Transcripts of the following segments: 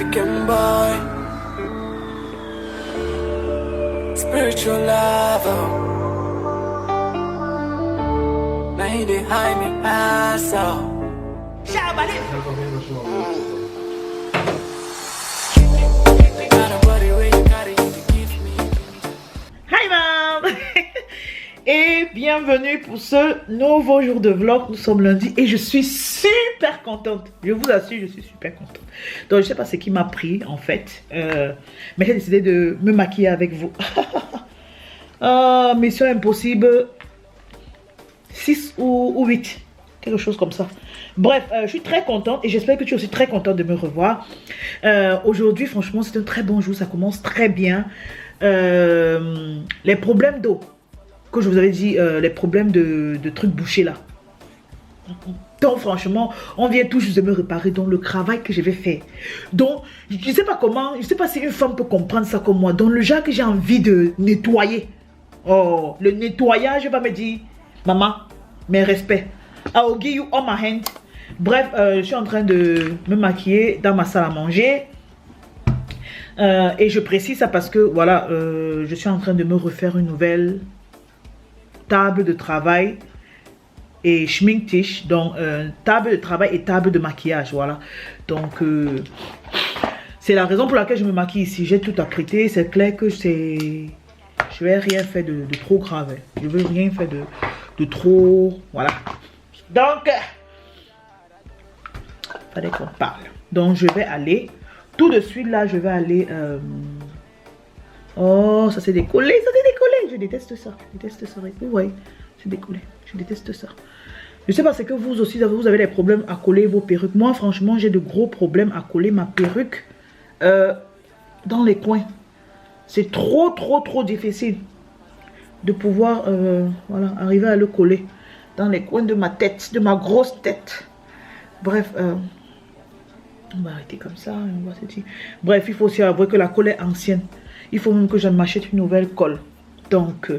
African boy, spiritual lover. Now he behind me, ass out. Hi mam. Et bienvenue pour ce nouveau jour de vlog. Nous sommes lundi et je suis super contente. Je vous assure, je suis super contente. Donc je sais pas ce qui m'a pris en fait, mais j'ai décidé de me maquiller avec vous. Mission impossible 6 ou 8, quelque chose comme ça. Bref, je suis très contente et j'espère que tu es aussi très contente de me revoir. Aujourd'hui, franchement, c'est un très bon jour, ça commence très bien. Les problèmes d'eau, que je vous avais dit, les problèmes de trucs bouchés là. Donc franchement, on vient tout juste de me réparer dans le travail que je vais faire. Donc, je ne sais pas comment, je ne sais pas si une femme peut comprendre ça comme moi. Dans le genre que j'ai envie de nettoyer. Oh, le nettoyage va me dire, maman, mes respects. I will give you all my hand. Bref, je suis en train de me maquiller dans ma salle à manger. Et je précise ça parce que, voilà, je suis en train de me refaire une nouvelle table de travail et schminktisch, donc table de travail et table de maquillage, voilà. Donc c'est la raison pour laquelle je me maquille ici. J'ai tout apprêté, c'est clair que je vais rien faire de trop grave, je veux rien faire de trop, voilà. Donc fallait qu'on parle. Donc je vais aller tout de suite là, je vais aller oh, ça s'est décollé, je déteste ça, vous voyez, c'est décollé, je déteste ça. Je sais pas, c'est que vous aussi, vous avez des problèmes à coller vos perruques. Moi, franchement, j'ai de gros problèmes à coller ma perruque dans les coins. C'est trop difficile de pouvoir, voilà, arriver à le coller dans les coins de ma tête, de ma grosse tête. Bref, on va arrêter comme ça, on va se dire. Bref, il faut aussi avouer que la colle est ancienne. Il faut même que je m'achète une nouvelle colle. Donc,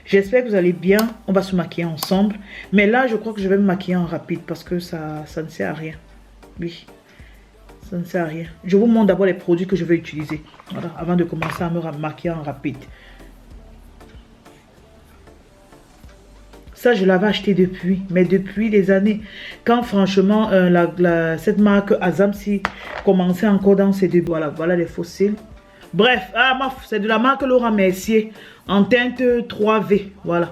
j'espère que vous allez bien. On va se maquiller ensemble. Mais là, je crois que je vais me maquiller en rapide parce que ça ne sert à rien. Oui, ça ne sert à rien. Je vous montre d'abord les produits que je vais utiliser. Voilà, avant de commencer à me maquiller en rapide. Ça, je l'avais acheté depuis, mais depuis des années. Quand franchement, cette marque Azamsi commençait encore dans ses débuts. Voilà les fossiles. Bref, c'est de la marque Laurent Mercier en teinte 3V. Voilà.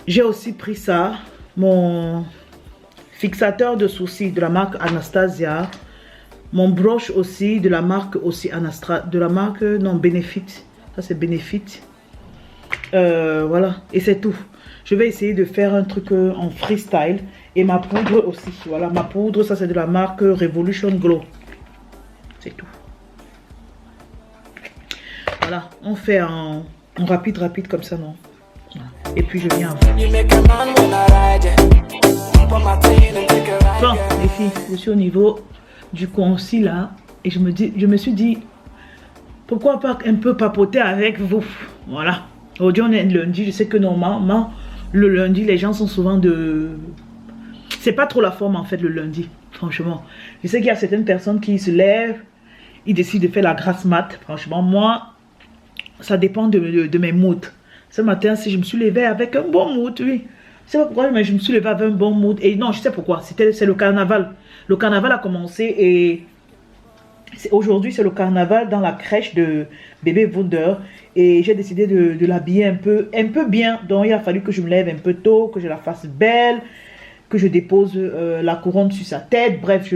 J'ai aussi pris ça. Mon fixateur de sourcils de la marque Anastasia. Mon broche aussi de la marque Benefit. Ça, c'est Benefit. Voilà. Et c'est tout. Je vais essayer de faire un truc en freestyle. Et ma poudre aussi. Voilà, ma poudre, ça c'est de la marque Revolution Glow. C'est tout. Voilà, on fait en rapide comme ça, non? Voilà. Et puis je viens à vous. Bon, les filles, je suis au niveau du concis là. Et je me suis dit, pourquoi pas un peu papoter avec vous? Voilà. Aujourd'hui on est lundi, je sais que normalement, le lundi, les gens sont souvent de... C'est pas trop la forme en fait le lundi, franchement. Je sais qu'il y a certaines personnes qui se lèvent, ils décident de faire la grasse mat. Franchement, moi, ça dépend de mes moods. Ce matin, si je me suis levée avec un bon mood, oui. Je sais pas pourquoi, mais je me suis levée avec un bon mood. Et non, je sais pourquoi. C'est le carnaval. Le carnaval a commencé et... Aujourd'hui, c'est le carnaval dans la crèche de bébé Wunder. Et j'ai décidé de l'habiller un peu bien. Donc, il a fallu que je me lève un peu tôt, que je la fasse belle, que je dépose la couronne sur sa tête. Bref,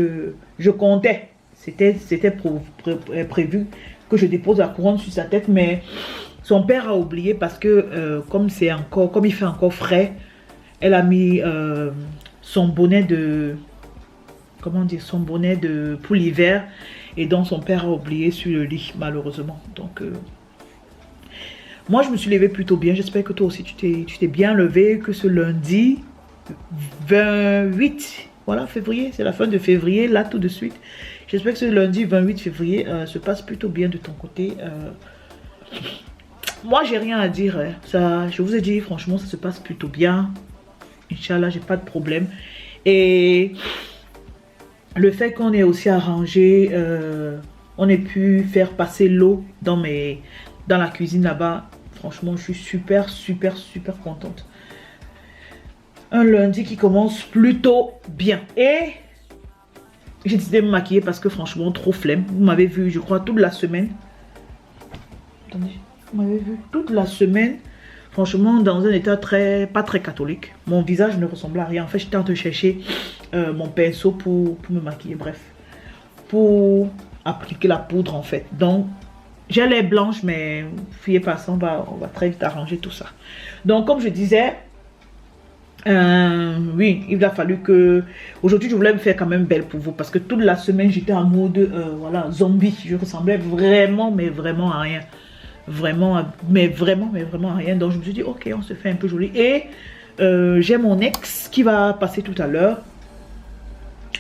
je comptais. C'était prévu que je dépose la couronne sur sa tête. Mais son père a oublié parce que comme il fait encore frais, elle a mis son bonnet de... Comment dire? Son bonnet pour l'hiver. Et donc son père a oublié sur le lit, malheureusement. Donc, moi je me suis levée plutôt bien. J'espère que toi aussi tu t'es bien levé. Que ce lundi 28, voilà, février, c'est la fin de février, là tout de suite. J'espère que ce lundi 28 février se passe plutôt bien de ton côté. Moi j'ai rien à dire. Hein. Ça, je vous ai dit, franchement, ça se passe plutôt bien. Inch'Allah, j'ai pas de problème. Et... le fait qu'on ait aussi arrangé, on ait pu faire passer l'eau dans la cuisine là-bas. Franchement, je suis super, super, super contente. Un lundi qui commence plutôt bien. Et j'ai décidé de me maquiller parce que franchement, trop flemme. Vous m'avez vu, je crois, toute la semaine. Attendez, vous m'avez vu toute la semaine. Franchement, dans un état pas très catholique. Mon visage ne ressemblait à rien. En fait, j'étais en train de chercher mon pinceau pour me maquiller. Bref, pour appliquer la poudre en fait. Donc, j'ai l'air blanche, mais fuyez pas ça, on va très vite arranger tout ça. Donc, comme je disais, oui, il a fallu que... Aujourd'hui, je voulais me faire quand même belle pour vous. Parce que toute la semaine, j'étais en mode, voilà, zombie. Je ressemblais vraiment, mais vraiment à rien. Vraiment, mais vraiment à rien. Donc, je me suis dit, ok, on se fait un peu joli. Et j'ai mon ex qui va passer tout à l'heure.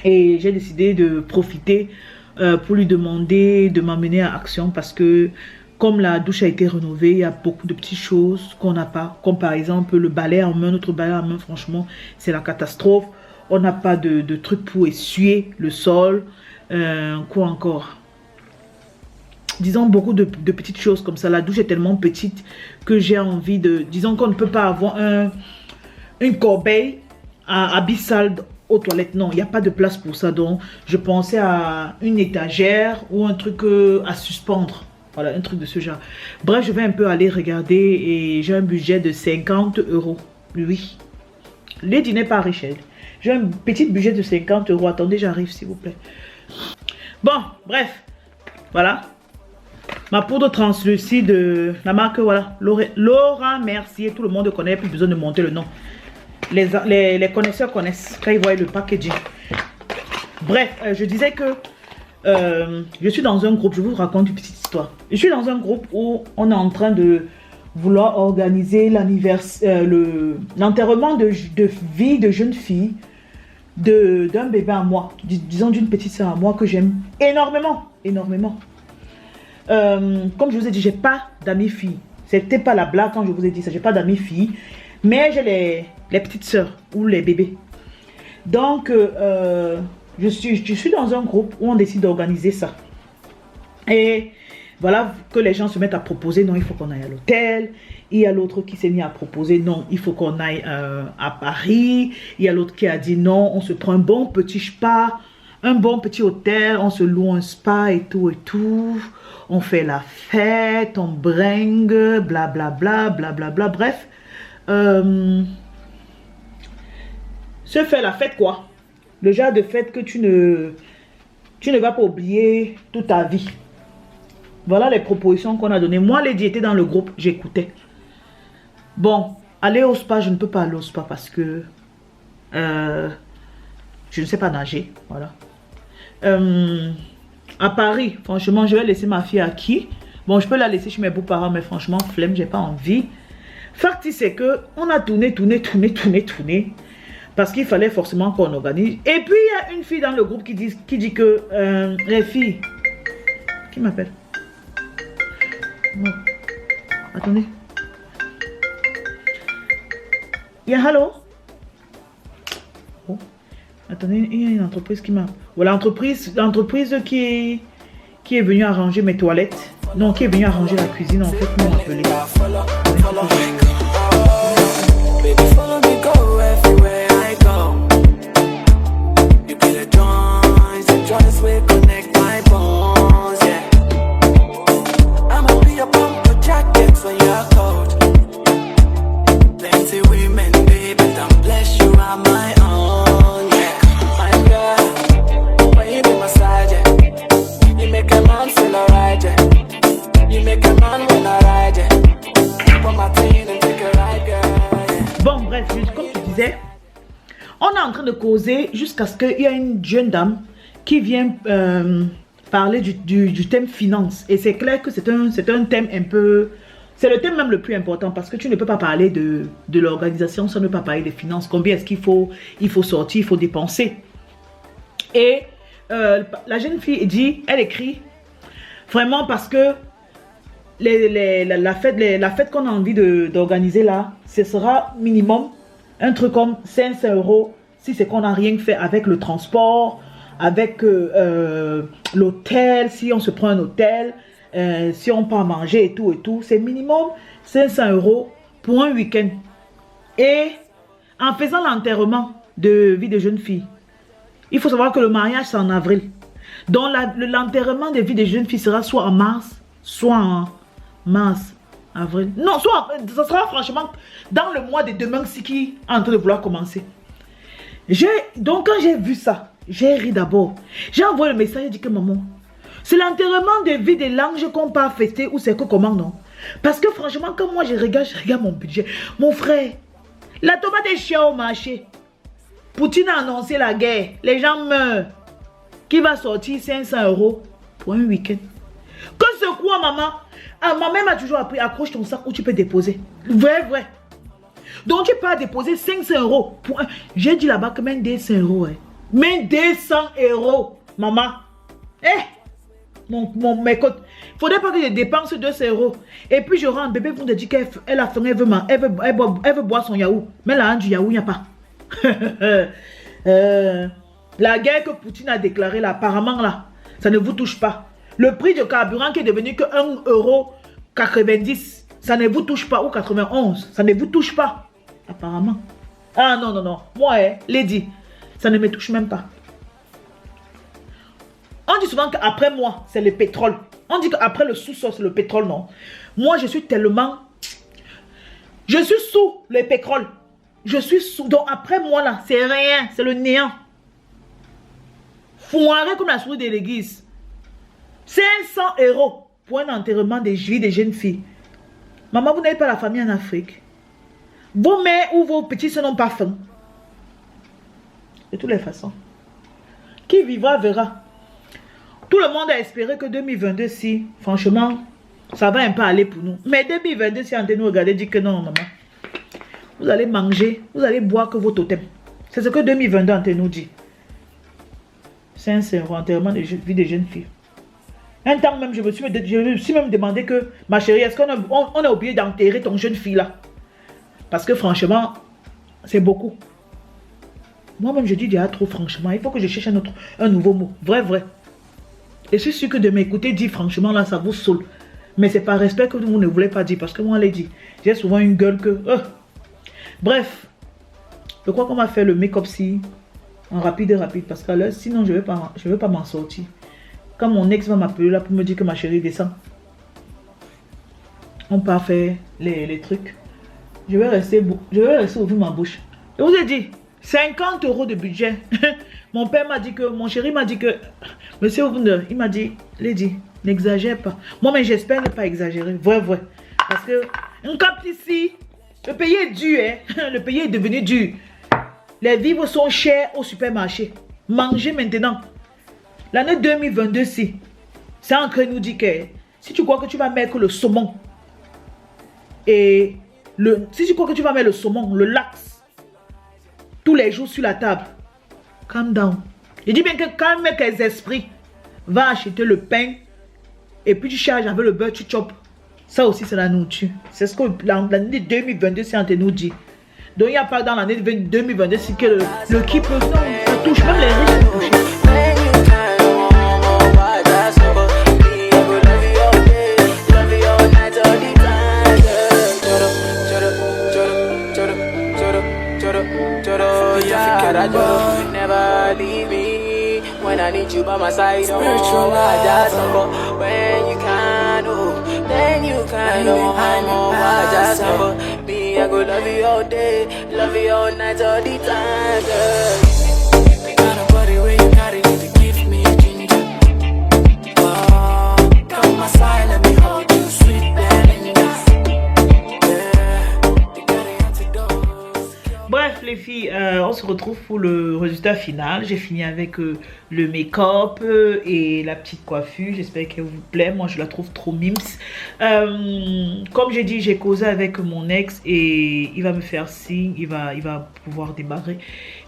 Et j'ai décidé de profiter pour lui demander de m'amener à Action. Parce que comme la douche a été rénovée, il y a beaucoup de petites choses qu'on n'a pas. Comme par exemple le balai en main, notre balai en main, franchement, c'est la catastrophe. On n'a pas de truc pour essuyer le sol. Quoi encore? Disons beaucoup de petites choses comme ça. La douche est tellement petite que j'ai envie de... Disons qu'on ne peut pas avoir une corbeille à habits sales aux toilettes. Non, il n'y a pas de place pour ça. Donc, je pensais à une étagère ou un truc à suspendre. Voilà, un truc de ce genre. Bref, je vais un peu aller regarder et j'ai un budget de 50 €. Oui. Les dîners pas riches. J'ai un petit budget de 50 €. Attendez, j'arrive s'il vous plaît. Bon, bref. Voilà. Ma poudre translucide de la marque, voilà, Laura Mercier. Tout le monde connaît, plus besoin de monter le nom. Les connaisseurs connaissent quand ils voient le packaging. Bref, je disais que je suis dans un groupe, je vous raconte une petite histoire. Je suis dans un groupe où on est en train de vouloir organiser l'enterrement de vie de jeune fille d'un bébé à moi, disons d'une petite soeur à moi que j'aime énormément, énormément. Comme je vous ai dit, j'ai pas d'amis filles. C'était pas la blague quand je vous ai dit ça. J'ai pas d'amis filles, mais j'ai les petites sœurs ou les bébés. Donc, je suis dans un groupe où on décide d'organiser ça. Et voilà que les gens se mettent à proposer. Non, il faut qu'on aille à l'hôtel. Il y a l'autre qui s'est mis à proposer. Non, il faut qu'on aille à Paris. Il y a l'autre qui a dit non, on se prend un bon petit spa, un bon petit hôtel. On se loue un spa et tout et tout. On fait la fête, on bringue, blablabla, blablabla. Bref, se faire la fête quoi. Le genre de fête que tu ne vas pas oublier toute ta vie. Voilà les propositions qu'on a données. Moi, les étaient dans le groupe, j'écoutais. Bon, aller au spa, je ne peux pas aller au spa parce que je ne sais pas nager. Voilà. À Paris, franchement, je vais laisser ma fille à qui? Bon, je peux la laisser chez mes beaux-parents, mais franchement, flemme, j'ai pas envie. Fait, c'est que on a tourné. Parce qu'il fallait forcément qu'on organise. Et puis, il y a une fille dans le groupe qui dit que les filles... Qui m'appelle? Bon. Attendez. Il y a hello? Oh. Attendez, il y a une entreprise qui m'a... Voilà, l'entreprise qui est venue arranger mes toilettes. Non, qui est venue arranger la cuisine, en fait, m'ont appelé. Bon, bref, comme tu disais, on est en train de causer jusqu'à ce qu'il y ait une jeune dame qui vient parler du thème finance. Et c'est clair que c'est un thème un peu... C'est le thème même le plus important parce que tu ne peux pas parler de l'organisation sans ne pas parler des finances. Combien est-ce qu'il faut sortir, il faut dépenser. Et la jeune fille elle écrit vraiment parce que la fête qu'on a envie d'organiser là, ce sera minimum un truc comme 500 € si c'est qu'on n'a rien fait avec le transport, avec l'hôtel, si on se prend un hôtel, si on part manger et tout, c'est minimum 500 € pour un week-end. Et en faisant l'enterrement de vie de jeune fille, il faut savoir que le mariage c'est en avril. Donc l'enterrement de vie de jeune fille sera soit en mars, soit en mars, avril. Non, soit ça sera franchement dans le mois de demain, ce qui est en train de vouloir commencer. Donc quand j'ai vu ça, j'ai ri d'abord. J'ai envoyé le message, j'ai dit que maman, c'est l'enterrement de vie de l'ange qu'on part fêter ou c'est que comment non? Parce que franchement, quand moi je regarde mon budget. Mon frère, la tomate est chère au marché. Poutine a annoncé la guerre. Les gens meurent. Qui va sortir 500 € pour un week-end? Que ce quoi, maman? Ah, ma mère m'a toujours appris, accroche ton sac où tu peux déposer. Vrai. Donc tu peux déposer 500 € pour un... J'ai dit là-bas que même 200 €. Même 200 €, maman. Mes côtes. Il faudrait pas que je dépense 200 €. Et puis je rentre, bébé vous me dit qu'elle a faim, elle veut boire son yaourt. Mais là, du yaourt, il n'y a pas. La guerre que Poutine a déclarée là, apparemment là, ça ne vous touche pas. Le prix de carburant qui est devenu que 1,90 €, ça ne vous touche pas. Ou 91, ça ne vous touche pas. Apparemment. Ah non. Moi, Lady, ça ne me touche même pas. On dit souvent qu'après moi, c'est le pétrole. On dit qu'après le sous-sol, c'est le pétrole, non. Moi, je suis tellement... Je suis sous le pétrole. Je suis sous... Donc après moi, là, c'est rien. C'est le néant. Foiré comme la souris de l'église. 500 € pour un enterrement des juifs, des jeunes filles. Maman, vous n'avez pas la famille en Afrique. Vos mères ou vos petits n'ont pas faim. De toutes les façons. Qui vivra, verra. Tout le monde a espéré que 2022, si, franchement, ça va un peu aller pour nous. Mais 2022, si on nous regarder, dit que non, maman. Vous allez manger, vous allez boire que vos totems. C'est ce que 2022, on nous dit. C'est un enterrement de vie des jeunes filles. Un temps même, je me suis même demandé que, ma chérie, est-ce qu'on a oublié d'enterrer ton jeune fille là? Parce que franchement, c'est beaucoup. Moi-même, je dis déjà trop franchement. Il faut que je cherche un nouveau mot. Vrai. Et je suis sûr que de m'écouter dire franchement, là, ça vous saoule. Mais c'est par respect que vous ne voulez pas dire. Parce que moi, je l'ai dit. J'ai souvent une gueule que... Bref. Je crois qu'on va faire le make-up si... En rapide. Parce que là, sinon, je ne vais pas m'en sortir. Quand mon ex va m'appeler là pour me dire que ma chérie descend. On part faire les trucs. Je vais rester ouvrir ma bouche. Je vous ai dit, 50 € de budget. Mon père m'a dit que, mon chéri m'a dit que, monsieur Ouvner, il m'a dit, Lady, n'exagère pas. Moi, mais j'espère ne pas exagérer. Vrai. Parce que, un cap ici, le pays est dur, hein. Le pays est devenu dur. Les vivres sont chers au supermarché. Mangez maintenant. L'année 2022, si, c'est en train de nous dire que, si tu crois que tu vas mettre le saumon, et si tu crois que tu vas mettre le saumon, le lâche, tous les jours sur la table, calm down. Je dis bien que quand même tes esprits, va acheter le pain et puis tu charges avec le beurre, tu chopes. Ça aussi, c'est la nourriture. C'est ce que l'année 2022, c'est en train de nous dire. Donc, il n'y a pas dans l'année 2022, c'est que le qui peut, non, ça touche, même les riches sont touchés. Never leave me when I need you by my side. Spiritual I just number when you can, then you can. I just number me. I go love you all day, love you all night, all the time. Girl. Got a body where you got it, need to give me ginger. Oh, come my side, let me hold you, sweet Belinda. Bref les filles, on se retrouve pour le résultat final. J'ai fini avec le make-up et la petite coiffure. J'espère qu'elle vous plaît. Moi je la trouve trop mims. Comme j'ai dit, j'ai causé avec mon ex et il va me faire signe. Il va pouvoir démarrer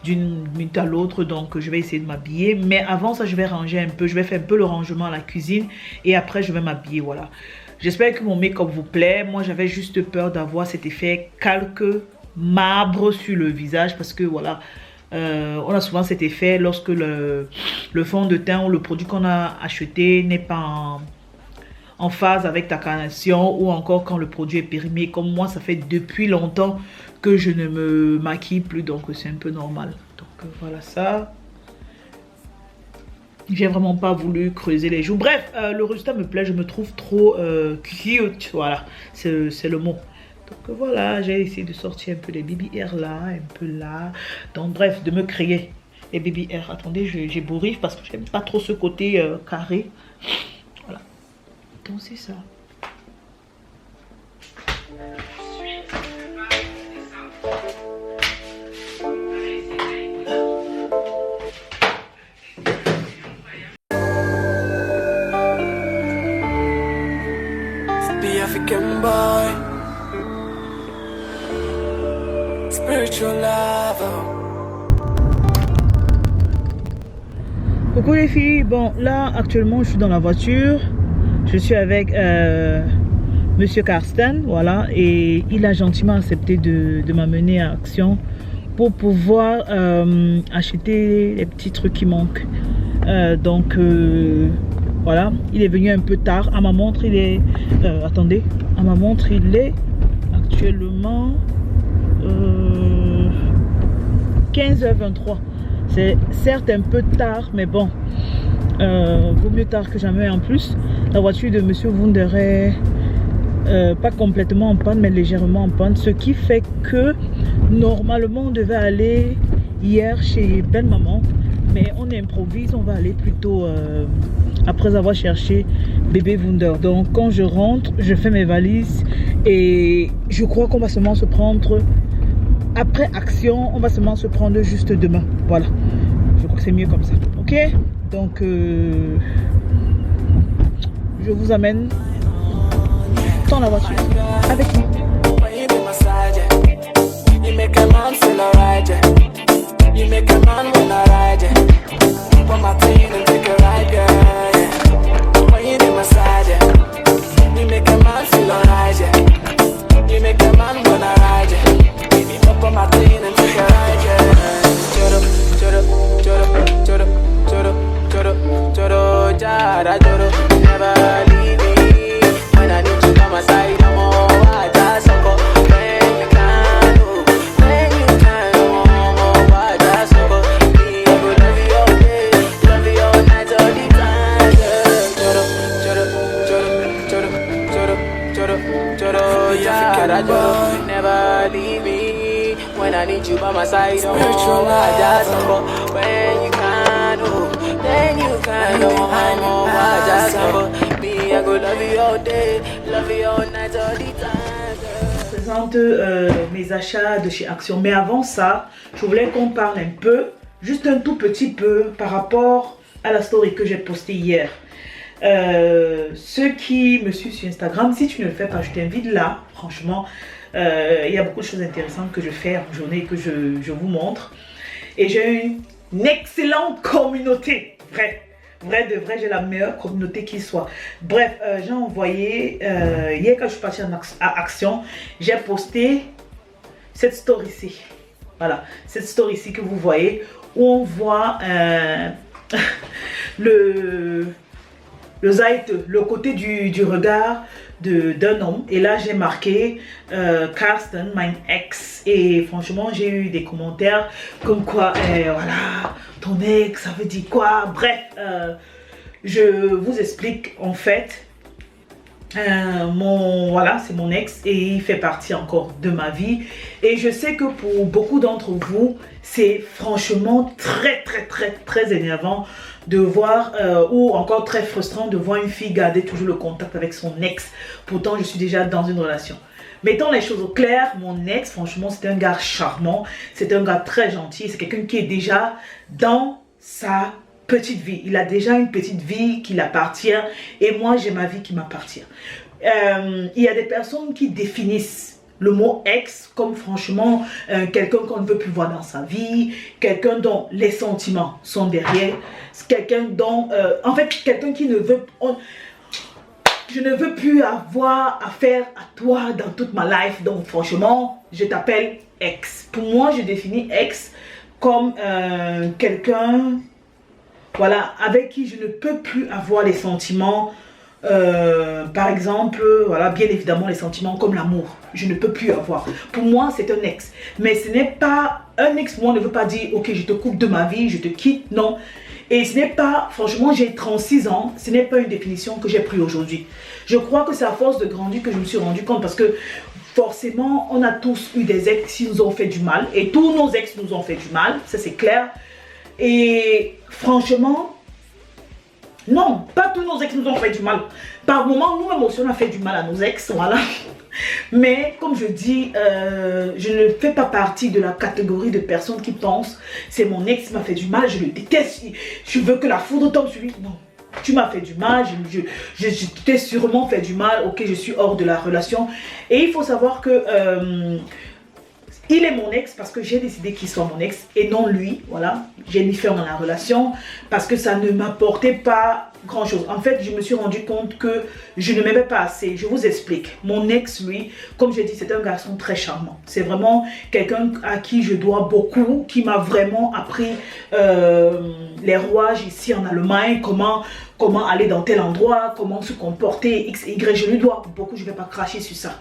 d'une minute à l'autre. Donc je vais essayer de m'habiller. Mais avant ça, je vais ranger un peu. Je vais faire un peu le rangement à la cuisine. Et après je vais m'habiller, voilà. J'espère que mon make-up vous plaît. Moi j'avais juste peur d'avoir cet effet calque marbre sur le visage parce que voilà, On a souvent cet effet lorsque le fond de teint ou le produit qu'on a acheté n'est pas en phase avec ta carnation, ou encore quand le produit est périmé. Comme moi, ça fait depuis longtemps que je ne me maquille plus, donc c'est un peu normal. Donc voilà ça. J'ai vraiment pas voulu creuser les joues. Bref, le résultat me plaît, je me trouve trop cute. Voilà, c'est le mot. Donc voilà, j'ai essayé de sortir un peu les baby hair là, un peu là. Donc bref, de me créer les baby hair. Attendez, j'ai bourrif parce que j'aime pas trop ce côté carré. Voilà. Donc c'est ça. The African boy, spiritual lover. Coucou les filles, bon là actuellement je suis dans la voiture, je suis avec Monsieur Karsten, voilà, et il a gentiment accepté de m'amener à Action pour pouvoir acheter les petits trucs qui manquent. Donc voilà, il est venu un peu tard. À ma montre il est attendez, à ma montre il est actuellement 15h23. C'est certes un peu tard, mais bon, vaut mieux tard que jamais. En plus, la voiture de Monsieur Wunder est pas complètement en panne, mais légèrement en panne, ce qui fait que normalement on devait aller hier chez belle maman, mais on improvise, on va aller plutôt après avoir cherché bébé Wunder. Donc quand je rentre, je fais mes valises et je crois qu'on va seulement se prendre après Action, on va seulement se prendre juste demain. Voilà, je crois que c'est mieux comme ça. Ok, donc je vous amène dans la voiture avec moi. Never leave me when I need you by my side. Oh, I just when you can, oh, then you can. Oh, I just me, I go love you all day, love you all night, all the time. Je présente mes achats de chez Action, mais avant ça, je voulais qu'on parle un peu, juste un tout petit peu, par rapport à la story que j'ai postée hier. Ceux qui me suivent sur Instagram, si tu ne le fais pas, je t'invite là. Franchement, il y a beaucoup de choses intéressantes que je fais en journée et que je vous montre. Et j'ai une excellente communauté. Vrai de vrai, j'ai la meilleure communauté qui soit. Bref, j'ai envoyé, hier quand je suis partie à Action, j'ai posté cette story-ci. Voilà, cette story-ci que vous voyez, où on voit le côté du regard d'un homme. Et là j'ai marqué Karsten, my ex, et franchement j'ai eu des commentaires comme quoi voilà, ton ex ça veut dire quoi. Bref, je vous explique. En fait, voilà, c'est mon ex et il fait partie encore de ma vie, et je sais que pour beaucoup d'entre vous c'est franchement très énervant de voir ou encore très frustrant de voir une fille garder toujours le contact avec son ex. Pourtant je suis déjà dans une relation. Mettons les choses au clair, mon ex franchement c'est un gars charmant, c'est un gars très gentil, c'est quelqu'un qui est déjà dans sa petite vie. Il a déjà une petite vie qui l'appartient, et moi j'ai ma vie qui m'appartient. Il y a des personnes qui définissent le mot ex comme franchement quelqu'un qu'on ne veut plus voir dans sa vie, quelqu'un dont les sentiments sont derrière, quelqu'un dont en fait quelqu'un qui ne veut, je ne veux plus avoir affaire à toi dans toute ma life, donc franchement je t'appelle ex. Pour moi je définis ex comme quelqu'un, voilà, avec qui je ne peux plus avoir les sentiments. Par exemple, voilà, bien évidemment les sentiments comme l'amour, je ne peux plus avoir. Pour moi, c'est un ex. Mais ce n'est pas un ex. Moi, ne veut pas dire ok, je te coupe de ma vie, je te quitte. Non. Et ce n'est pas, franchement, j'ai 36 ans, ce n'est pas une définition que j'ai pris aujourd'hui. Je crois que c'est à force de grandir que je me suis rendu compte, parce que forcément, on a tous eu des ex qui nous ont fait du mal, et tous nos ex nous ont fait du mal, ça c'est clair. Et franchement, non, pas tous nos ex nous ont fait du mal. Par moments, nous-mêmes aussi, on a fait du mal à nos ex, voilà. Mais comme je dis, je ne fais pas partie de la catégorie de personnes qui pensent c'est mon ex qui m'a fait du mal, je le déteste, je veux que la foudre tombe sur lui. Non, tu m'as fait du mal, je t'ai sûrement fait du mal, ok, je suis hors de la relation. Et il faut savoir que il est mon ex parce que j'ai décidé qu'il soit mon ex et non lui, voilà. J'ai mis fin à la relation parce que ça ne m'apportait pas grand chose. En fait, je me suis rendu compte que je ne m'aimais pas assez. Je vous explique. Mon ex, lui, comme j'ai dit, c'est un garçon très charmant. C'est vraiment quelqu'un à qui je dois beaucoup, qui m'a vraiment appris les rouages ici en Allemagne, comment aller dans tel endroit, comment se comporter, X, Y. Je lui dois beaucoup, je ne vais pas cracher sur ça.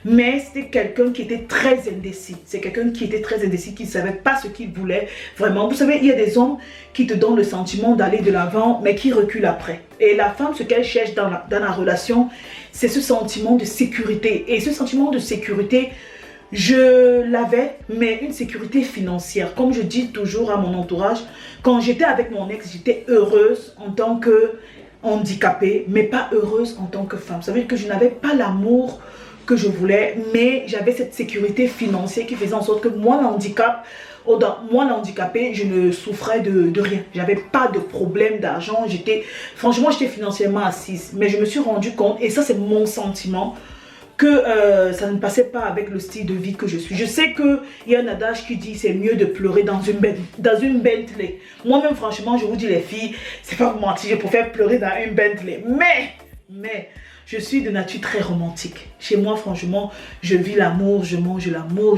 Mais c'était quelqu'un qui était très indécis. C'est quelqu'un qui était très indécis, qui ne savait pas ce qu'il voulait vraiment. Vous savez, il y a des hommes qui te donnent le sentiment d'aller de l'avant, mais qui reculent après. Et la femme, ce qu'elle cherche dans la relation, c'est ce sentiment de sécurité. Et ce sentiment de sécurité, je l'avais, mais une sécurité financière. Comme je dis toujours à mon entourage, quand j'étais avec mon ex, j'étais heureuse en tant que handicapée, mais pas heureuse en tant que femme. Ça veut dire que je n'avais pas l'amour que je voulais, mais j'avais cette sécurité financière qui faisait en sorte que moi, l'handicapé, je ne souffrais de rien. J'avais pas de problème d'argent. Franchement, j'étais financièrement assise. Mais je me suis rendu compte, et ça c'est mon sentiment, que ça ne passait pas avec le style de vie que je suis. Je sais qu'il y a un adage qui dit c'est mieux de pleurer dans une Bentley. Moi-même, franchement, je vous dis les filles, c'est pas vous mentir, je préfère pleurer dans une Bentley. Mais je suis de nature très romantique. Chez moi, franchement, je vis l'amour, je mange l'amour,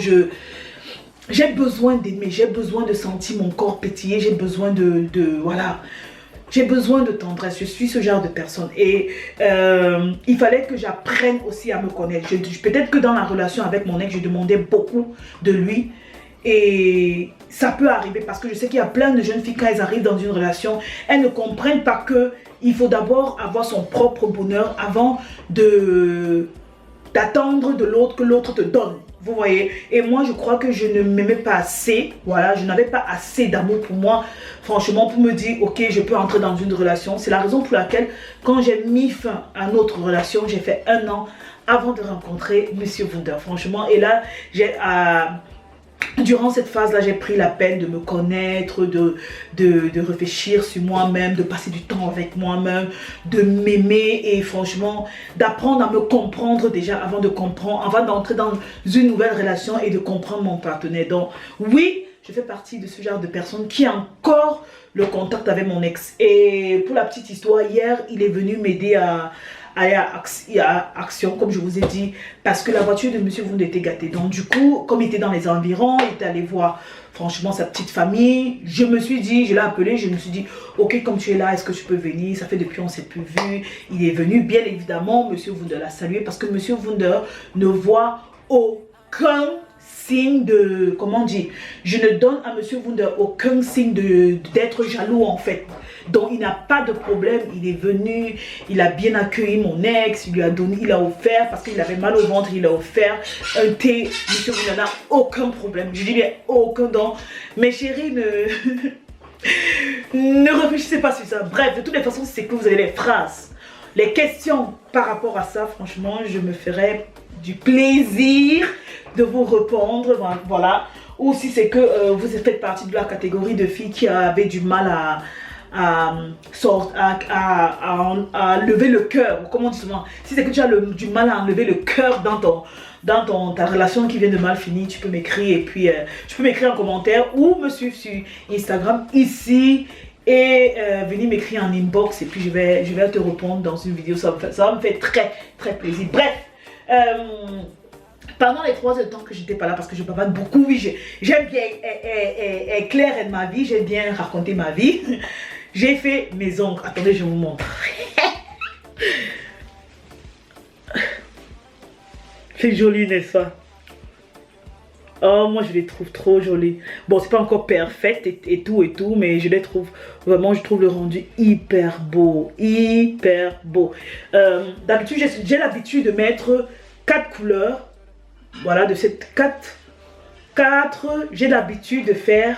j'ai besoin d'aimer, j'ai besoin de sentir mon corps pétiller, j'ai besoin voilà, j'ai besoin de tendresse. Je suis ce genre de personne. Et il fallait que j'apprenne aussi à me connaître. Peut-être que dans la relation avec mon ex, je demandais beaucoup de lui. Et ça peut arriver parce que je sais qu'il y a plein de jeunes filles, quand elles arrivent dans une relation, elles ne comprennent pas que il faut d'abord avoir son propre bonheur avant d'attendre de l'autre que l'autre te donne. Vous voyez? Et moi, je crois que je ne m'aimais pas assez. Voilà, je n'avais pas assez d'amour pour moi, franchement, pour me dire, ok, je peux entrer dans une relation. C'est la raison pour laquelle, quand j'ai mis fin à notre relation, j'ai fait 1 an avant de rencontrer Monsieur Wunder. Franchement, et là, durant cette phase-là, j'ai pris la peine de me connaître, de réfléchir sur moi-même, de passer du temps avec moi-même, de m'aimer et franchement, d'apprendre à me comprendre déjà avant d'entrer dans une nouvelle relation et de comprendre mon partenaire. Donc, oui, je fais partie de ce genre de personne qui a encore le contact avec mon ex. Et pour la petite histoire, hier, il est venu m'aider à Action, comme je vous ai dit, parce que la voiture de Monsieur Wunder était gâtée. Donc du coup, comme il était dans les environs, il est allé voir franchement sa petite famille. Je me suis dit, je l'ai appelé, je me suis dit, ok, comme tu es là, est-ce que tu peux venir? Ça fait depuis on ne s'est plus vu. Il est venu, bien évidemment, Monsieur Wunder l'a salué parce que Monsieur Wunder ne voit aucun signe de, comment dire, je ne donne à Monsieur Wunder aucun signe d'être jaloux en fait. Donc il n'a pas de problème, il est venu, il a bien accueilli mon ex, il lui a donné, il a offert, parce qu'il avait mal au ventre, il a offert un thé. Monsieur Wunder n'a aucun problème, je dis bien aucun. Donc mes chéris, ne réfléchissez pas sur ça. Bref, de toutes les façons, c'est que vous avez les phrases, les questions par rapport à ça, franchement, je me ferai du plaisir de vous répondre, voilà. Ou si c'est que vous faites partie de la catégorie de filles qui avaient du mal à lever le cœur, comment on dit souvent, si c'est que tu as du mal à enlever le cœur dans ta relation qui vient de mal finir, tu peux m'écrire et puis tu peux m'écrire en commentaire ou me suivre sur Instagram ici et venir m'écrire en inbox et puis je vais te répondre dans une vidéo. Ça va me faire très très plaisir. Bref, Pendant les 3 heures de temps que j'étais pas là, parce que je bavade beaucoup, oui, j'aime bien éclairer ma vie, j'aime bien raconter ma vie. J'ai fait mes ongles. Attendez, je vous montre. C'est joli, n'est-ce pas? Oh, moi je les trouve trop jolis. Bon, c'est pas encore parfait et tout, mais je les trouve vraiment, je trouve le rendu hyper beau. Hyper beau. D'habitude, j'ai l'habitude de mettre 4 couleurs. Voilà, de cette 4, j'ai l'habitude de faire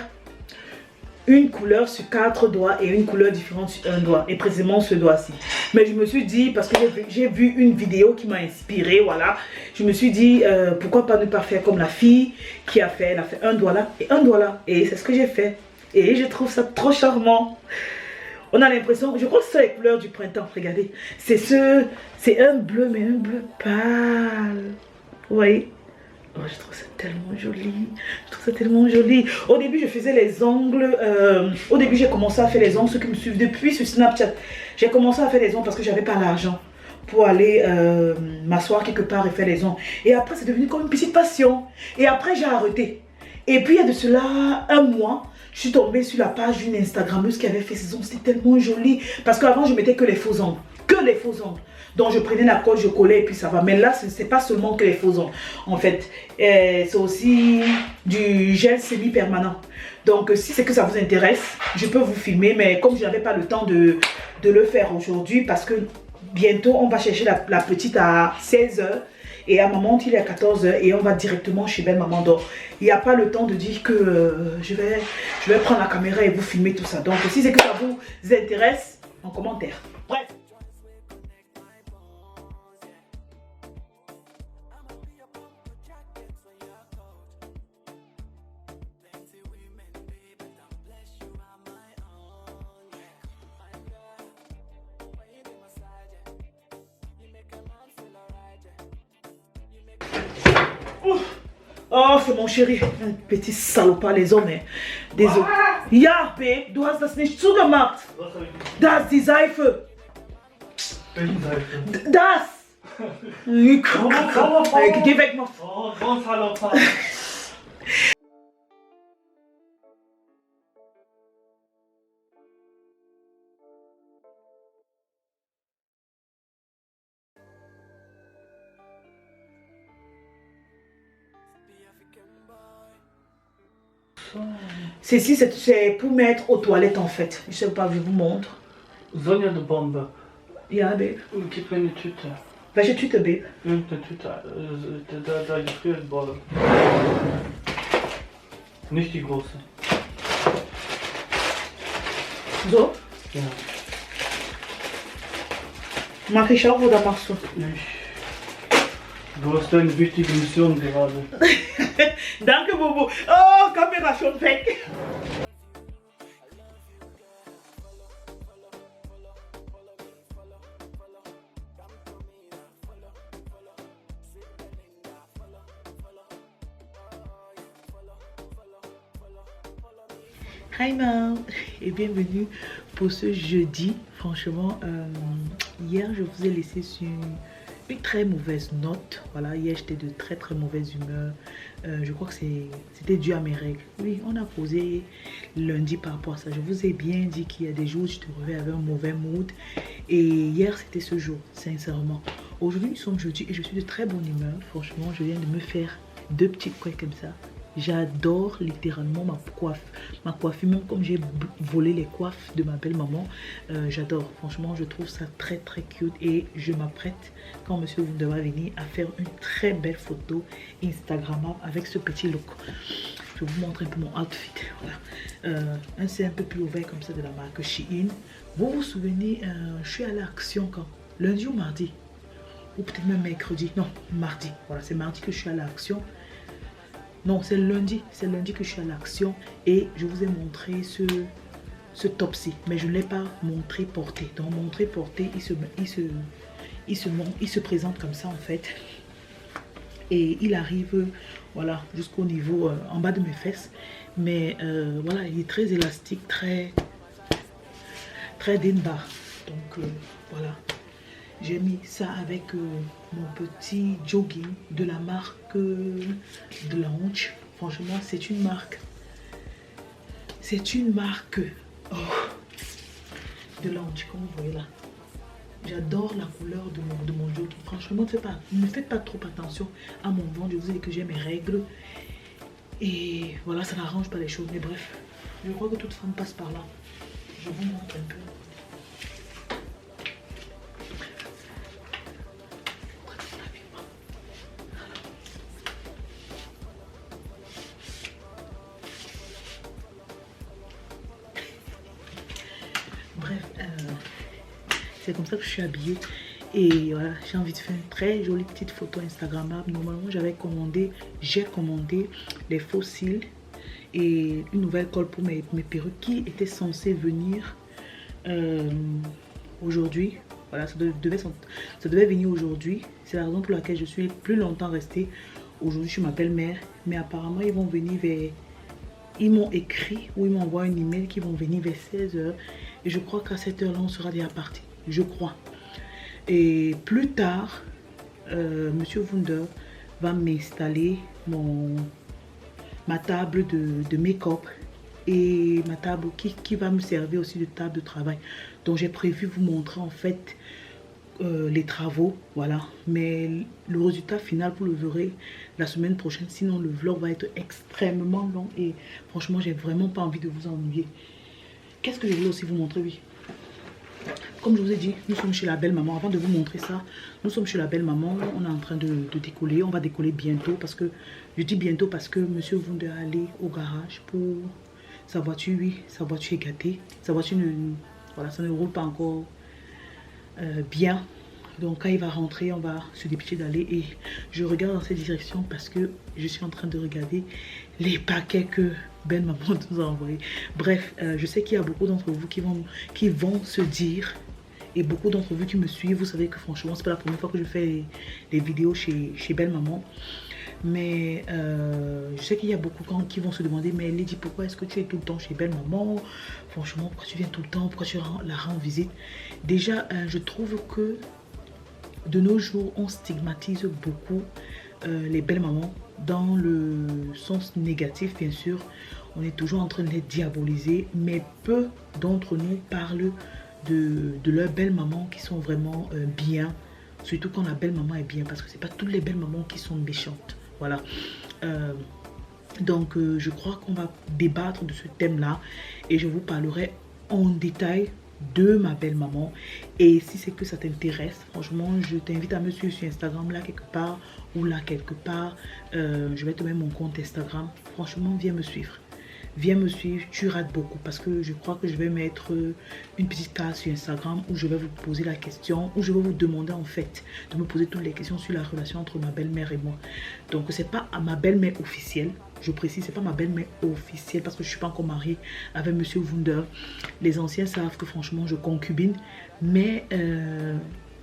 une couleur sur 4 doigts et une couleur différente sur un doigt, et précisément ce doigt-ci. Mais je me suis dit, parce que j'ai vu une vidéo qui m'a inspiré, voilà, je me suis dit, pourquoi pas ne pas faire comme la fille qui a fait, elle a fait un doigt là et un doigt là, et c'est ce que j'ai fait, et je trouve ça trop charmant. On a l'impression, je crois que c'est les couleurs du printemps, regardez, c'est un bleu, mais un bleu pâle, vous voyez. Oh, je trouve ça tellement joli. Je trouve ça tellement joli. Au début, je faisais les ongles. Au début, j'ai commencé à faire les ongles. Ceux qui me suivent depuis sur Snapchat, j'ai commencé à faire les ongles parce que j'avais pas l'argent pour aller m'asseoir quelque part et faire les ongles. Et après, c'est devenu comme une petite passion. Et après, j'ai arrêté. Et puis, il y a de cela un mois, je suis tombée sur la page d'une Instagrammeuse qui avait fait ses ongles. C'était tellement joli. Parce qu'avant, je mettais que les faux ongles. Que les faux ongles. Donc je prenais la colle, je collais et puis ça va. Mais là, c'est pas seulement que les faux ongles. En fait, c'est aussi du gel semi-permanent. Donc si c'est que ça vous intéresse, je peux vous filmer. Mais comme je n'avais pas le temps de le faire aujourd'hui, parce que bientôt on va chercher la petite à 16 h. Et à maman, il est à 14 h et on va directement chez belle maman. Donc il n'y a pas le temps de dire que je vais prendre la caméra et vous filmer tout ça. Donc si c'est que ça vous intéresse, en commentaire. Bref. Oh, c'est mon chéri. Un petit salopard, les hommes. Hein. Désolé. Ja, babe, du hast das nicht zugemacht. Das, die Seife. Welche Seife? Das. Geh weg, noch. Oh, grand salopard. Ceci, c'est pour mettre aux toilettes en fait. Je sais pas, je vous montre. Sonja de Bombe. Ja, babe. Gib mir eine Tüte. Welche Tüte, babe? Irgendeine Tüte. Da gefriert Wolle. Nicht die große. So? Ja. Mach ich auch oder machst du? Du hast eine wichtige Mission gerade. Danke, Bobo. Oh, Kamera schon weg. Hi Mom et bienvenue pour ce jeudi. Franchement, hier je vous ai laissé sur une très mauvaise note. Voilà, hier j'étais de très mauvaise humeur. Je crois que c'était dû à mes règles. Oui, on a posé lundi par rapport à ça. Je vous ai bien dit qu'il y a des jours où je te réveille avec un mauvais mood. Et hier c'était ce jour, sincèrement. Aujourd'hui nous sommes jeudi et je suis de très bonne humeur. Franchement, je viens de me faire 2 petites couettes comme ça. J'adore littéralement ma coiffure, même comme j'ai volé les coiffes de ma belle maman. J'adore, franchement je trouve ça très cute et je m'apprête quand monsieur Wonder va venir à faire une très belle photo Instagrammable avec ce petit look. Je vais vous montrer un peu mon outfit. Voilà. C'est un peu plus ouvert comme ça de la marque Shein. Vous vous souvenez, je suis allée à Action quand? Lundi ou mardi? Ou peut-être même mercredi? Non, mardi. Voilà, c'est mardi que je suis allée à Action. Non, c'est lundi que je suis à l'Action et je vous ai montré ce top-ci, mais je ne l'ai pas montré porté. Donc montré porté, il se présente comme ça en fait et il arrive voilà jusqu'au niveau en bas de mes fesses, mais voilà, il est très élastique, très dinbar. Donc voilà. J'ai mis ça avec mon petit jogging de la marque de Lounge. Franchement, c'est une marque. C'est une marque de Lounge, comme vous voyez là. J'adore la couleur de mon jogging. Franchement, ne faites pas trop attention à mon ventre. Je vous ai dit que j'ai mes règles. Et voilà, ça n'arrange pas les choses. Mais bref, je crois que toute femme passe par là. Je vous montre un peu. Bref, c'est comme ça que je suis habillée. Et voilà, j'ai envie de faire une très jolie petite photo Instagrammable. Normalement, j'ai commandé les faux cils et une nouvelle colle pour mes perruques qui était censée venir aujourd'hui. Voilà, ça devait venir aujourd'hui. C'est la raison pour laquelle je suis plus longtemps restée aujourd'hui chez ma belle-mère. Mais apparemment, ils vont venir vers... Ils m'ont écrit ou ils m'ont envoyé un email qui vont venir vers 16 h. Et je crois qu'à cette heure-là, on sera déjà parti. Je crois. Et plus tard, Monsieur Wunder va m'installer ma table de make-up et ma table qui va me servir aussi de table de travail. Donc j'ai prévu vous montrer en fait les travaux, voilà. Mais le résultat final, vous le verrez la semaine prochaine. Sinon le vlog va être extrêmement long et franchement j'ai vraiment pas envie de vous ennuyer. Qu'est-ce que je voulais aussi vous montrer? Oui. Comme je vous ai dit, nous sommes chez la belle maman. Avant de vous montrer ça, nous sommes chez la belle maman. On est en train de décoller. On va décoller bientôt parce que, je dis bientôt parce que monsieur Wunder est allé au garage pour sa voiture. Oui, sa voiture est gâtée. Sa voiture voilà, ça ne roule pas encore bien. Donc quand il va rentrer, on va se dépêcher d'aller. Et je regarde dans cette direction parce que je suis en train de regarder les paquets que belle maman nous a envoyés. Bref, je sais qu'il y a beaucoup d'entre vous qui vont se dire, et beaucoup d'entre vous qui me suivent, vous savez que franchement c'est pas la première fois que je fais les vidéos chez belle maman. Mais je sais qu'il y a beaucoup qui vont se demander, mais Lady, pourquoi est-ce que tu es tout le temps chez belle maman? Franchement, pourquoi tu viens tout le temps? Pourquoi tu la rends visite? Déjà, je trouve que de nos jours, on stigmatise beaucoup les belles mamans dans le sens négatif, bien sûr. On est toujours en train de les diaboliser, mais peu d'entre nous parlent de leurs belles mamans qui sont vraiment bien, surtout quand la belle maman est bien, parce que c'est pas toutes les belles mamans qui sont méchantes. Voilà. Donc je crois qu'on va débattre de ce thème là et je vous parlerai en détail de ma belle maman. Et si c'est que ça t'intéresse, franchement je t'invite à me suivre sur Instagram là quelque part ou là quelque part. Je vais te mettre mon compte Instagram. Franchement viens me suivre. Viens me suivre, tu rates beaucoup parce que je crois que je vais mettre une petite case sur Instagram où je vais vous poser la question, où je vais vous demander en fait de me poser toutes les questions sur la relation entre ma belle-mère et moi. Donc c'est pas à ma belle-mère officielle, je précise, c'est pas ma belle-mère officielle parce que je suis pas encore mariée avec monsieur Wunder. Les anciens savent que franchement je concubine, mais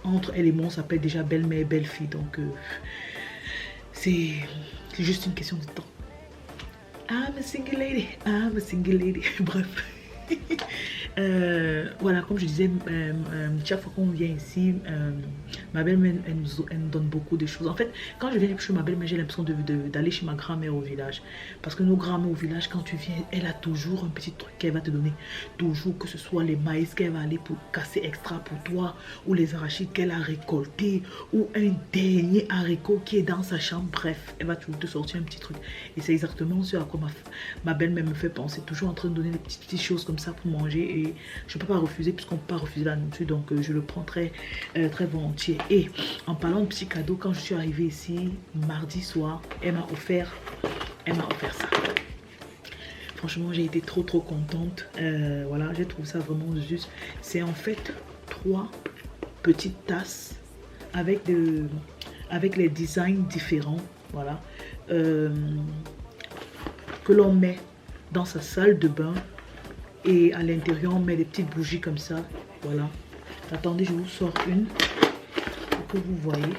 entre elle et moi on s'appelle déjà belle-mère et belle-fille, donc c'est juste une question de temps. I'm a single lady, I'm a single lady. Bref. Voilà, comme je disais, chaque fois qu'on vient ici, ma belle-mère elle nous donne beaucoup de choses. En fait, quand je viens chez ma belle-mère, j'ai l'impression d'aller chez ma grand-mère au village. Parce que nos grands-mères au village, quand tu viens, elle a toujours un petit truc qu'elle va te donner. Toujours, que ce soit les maïs qu'elle va aller pour casser extra pour toi, ou les arachides qu'elle a récoltés, ou un dernier haricot qui est dans sa chambre. Bref, elle va toujours te sortir un petit truc. Et c'est exactement ce à quoi ma belle-mère me fait penser. Toujours en train de donner des petites choses comme ça pour manger. Et je ne peux pas refuser puisqu'on ne peut pas refuser la nourriture. Donc je le prends très volontiers. Et en parlant de petits cadeaux, quand je suis arrivée ici mardi soir, elle m'a offert ça. Franchement, j'ai été trop contente. Voilà, j'ai trouvé ça vraiment juste. C'est en fait 3 petites tasses avec les designs différents. Voilà. Que l'on met dans sa salle de bain. Et à l'intérieur, on met des petites bougies comme ça. Voilà. Attendez, je vous sors une pour que vous voyez.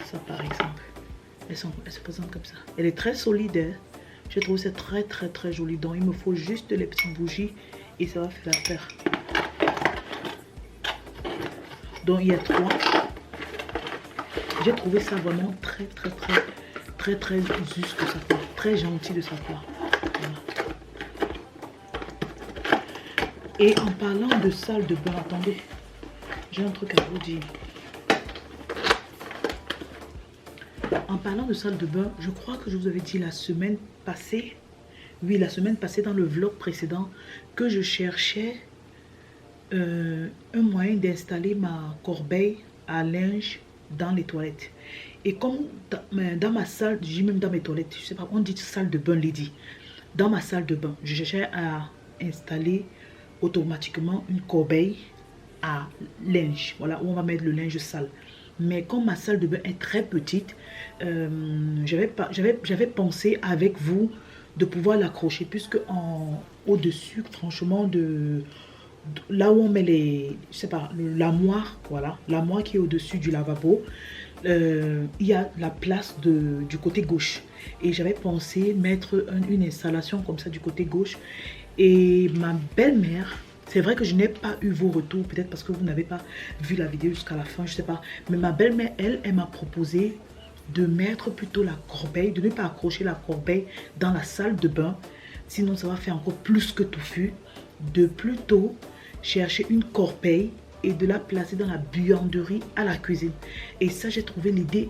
Ça, par exemple. Elle se présente comme ça. Elle est très solide. Hein? Je trouve ça très joli. Donc, il me faut juste les petites bougies et ça va faire l'affaire. Donc il y a 3. J'ai trouvé ça vraiment très juste de sa part. Très gentil de sa part. Voilà. Et en parlant de salle de bain, attendez. J'ai un truc à vous dire. En parlant de salle de bain, je crois que je vous avais dit la semaine passée, oui, la semaine passée dans le vlog précédent, que je cherchais un moyen d'installer ma corbeille à linge dans les toilettes. Et comme dans ma salle, j'ai même dans mes toilettes, je sais pas, on dit salle de bain, lady. Dans ma salle de bain, je cherchais à installer automatiquement une corbeille à linge, voilà, où on va mettre le linge sale. Mais comme ma salle de bain est très petite, j'avais pensé avec vous de pouvoir l'accrocher, puisque au-dessus, franchement, là où on met les, je sais pas, l'armoire, voilà, l'armoire qui est au-dessus du lavabo, il y a la place du côté gauche. Et j'avais pensé mettre une installation comme ça du côté gauche. Et ma belle-mère, c'est vrai que je n'ai pas eu vos retours, peut-être parce que vous n'avez pas vu la vidéo jusqu'à la fin, je sais pas. Mais ma belle-mère, elle m'a proposé de mettre plutôt la corbeille, de ne pas accrocher la corbeille dans la salle de bain. Sinon, ça va faire encore plus que touffu. De plutôt chercher une corbeille et de la placer dans la buanderie à la cuisine. Et ça, j'ai trouvé l'idée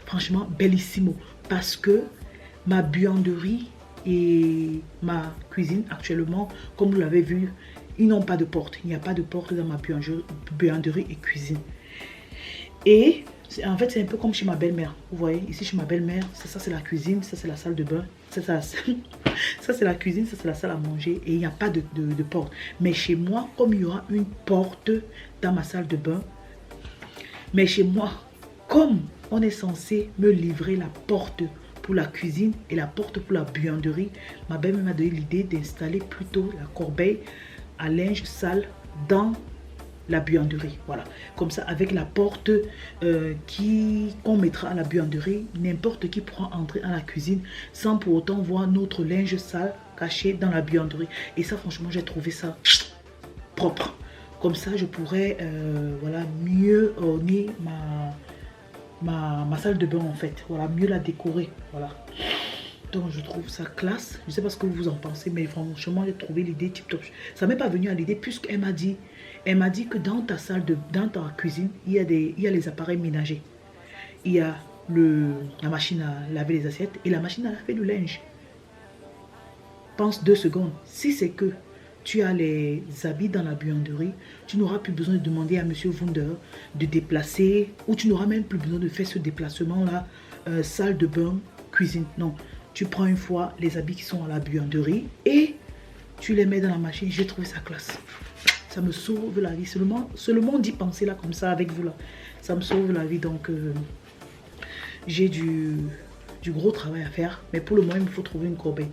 franchement bellissimo. Parce que ma buanderie et ma cuisine actuellement, comme vous l'avez vu, ils n'ont pas de porte. Il n'y a pas de porte dans ma buanderie et cuisine. Et en fait, c'est un peu comme chez ma belle-mère. Vous voyez, ici chez ma belle-mère, ça c'est la cuisine, ça c'est la salle de bain. Ça c'est la cuisine, ça c'est la salle à manger. Et il n'y a pas de porte. Mais chez moi, comme il y aura une porte dans ma salle de bain, mais chez moi, comme on est censé me livrer la porte pour la cuisine et la porte pour la buanderie, ma belle-mère m'a donné l'idée d'installer plutôt la corbeille à linge sale dans la buanderie. Voilà, comme ça avec la porte qu'on mettra à la buanderie, n'importe qui pourra entrer à la cuisine sans pour autant voir notre linge sale caché dans la buanderie. Et ça franchement j'ai trouvé ça propre. Comme ça je pourrais voilà, mieux orner ma salle de bain en fait, voilà, mieux la décorer, voilà. Donc je trouve ça classe. Je sais pas ce que vous en pensez, mais franchement j'ai trouvé l'idée tip top. Ça m'est pas venu à l'idée puisqu'elle m'a dit que dans ta cuisine il y a les appareils ménagers. Il y a la machine à laver les assiettes et la machine à laver le linge. Pense 2 secondes. Si c'est que tu as les habits dans la buanderie, tu n'auras plus besoin de demander à monsieur vendeur de déplacer, ou tu n'auras même plus besoin de faire ce déplacement là, salle de bain, cuisine. Non, tu prends une fois les habits qui sont à la buanderie et tu les mets dans la machine. J'ai trouvé ça classe. Ça me sauve la vie. Seulement d'y penser là comme ça avec vous là, ça me sauve la vie. Donc j'ai du gros travail à faire, mais pour le moment il me faut trouver une corbeille.